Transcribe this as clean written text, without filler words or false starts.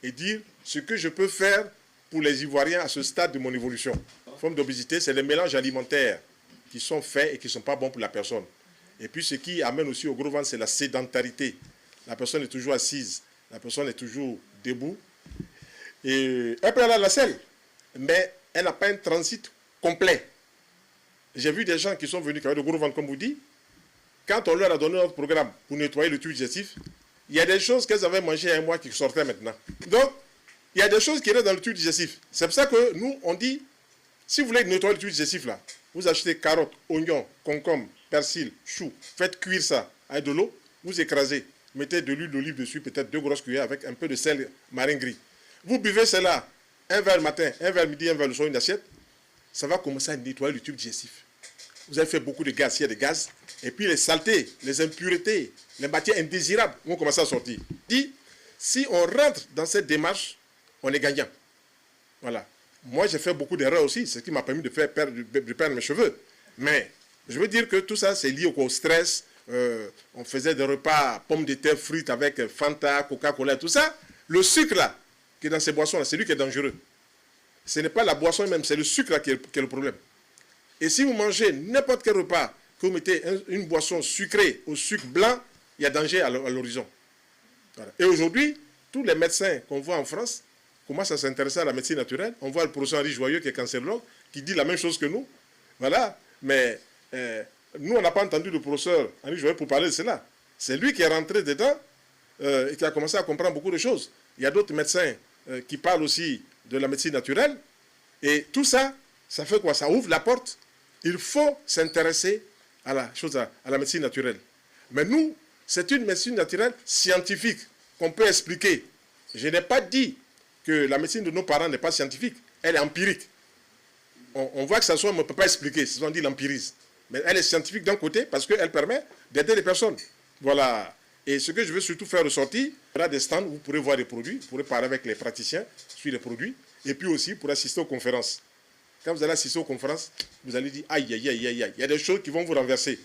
et dire ce que je peux faire pour les Ivoiriens à ce stade de mon évolution. Forme d'obésité, c'est les mélanges alimentaires qui sont faits et qui ne sont pas bons pour la personne. Et puis ce qui amène aussi au gros ventre, c'est la sédentarité. La personne est toujours assise, la personne est toujours debout. Et elle peut aller à la selle, mais elle n'a pas un transit complet. J'ai vu des gens qui sont venus avec le gros ventre, comme vous dites. Quand on leur a donné notre programme pour nettoyer le tube digestif, il y a des choses qu'elles avaient mangées il y a un mois qui sortaient maintenant. Donc, il y a des choses qui restent dans le tube digestif. C'est pour ça que nous, on dit, si vous voulez nettoyer le tube digestif, là, vous achetez carottes, oignons, concombres, persil, choux, faites cuire ça avec de l'eau, vous écrasez, mettez de l'huile d'olive dessus, peut-être 2 grosses cuillères avec un peu de sel marin gris. Vous buvez cela, un verre le matin, un verre le midi, un verre le soir, une assiette, ça va commencer à nettoyer le tube digestif. Vous avez fait beaucoup de gaz, il y a des gaz, et puis les saletés, les impuretés, les matières indésirables vont commencer à sortir. Dit, si on rentre dans cette démarche, on est gagnant. Voilà. Moi, j'ai fait beaucoup d'erreurs aussi, ce qui m'a permis de perdre mes cheveux. Mais je veux dire que tout ça, c'est lié au stress. On faisait des repas, pommes de terre frites avec Fanta, Coca-Cola, tout ça. Le sucre, là, qui est dans ces boissons-là, c'est lui qui est dangereux. Ce n'est pas la boisson même, c'est le sucre là qui est le problème. Et si vous mangez n'importe quel repas, que vous mettez une boisson sucrée au sucre blanc, il y a danger à l'horizon. Voilà. Et aujourd'hui, tous les médecins qu'on voit en France commencent à s'intéresser à la médecine naturelle. On voit le professeur Henri Joyeux, qui est cancérologue, qui dit la même chose que nous. Voilà. Mais nous, on n'a pas entendu le professeur Henri Joyeux pour parler de cela. C'est lui qui est rentré dedans et qui a commencé à comprendre beaucoup de choses. Il y a d'autres médecins qui parlent aussi de la médecine naturelle. Et tout ça, ça fait quoi? Ça ouvre la porte. Il faut s'intéresser à la médecine naturelle. Mais nous, c'est une médecine naturelle scientifique qu'on peut expliquer. Je n'ai pas dit que la médecine de nos parents n'est pas scientifique. Elle est empirique. On voit que ça soit, on ne peut pas expliquer. C'est ce qu'on dit l'empirisme. Mais elle est scientifique d'un côté parce qu'elle permet d'aider les personnes. Voilà. Et ce que je veux surtout faire ressortir, il y aura des stands où vous pourrez voir des produits, vous pourrez parler avec les praticiens sur les produits, et puis aussi pour assister aux conférences. Quand vous allez assister aux conférences, vous allez dire aïe, aïe, aïe, aïe, aïe. Il y a des choses qui vont vous renverser.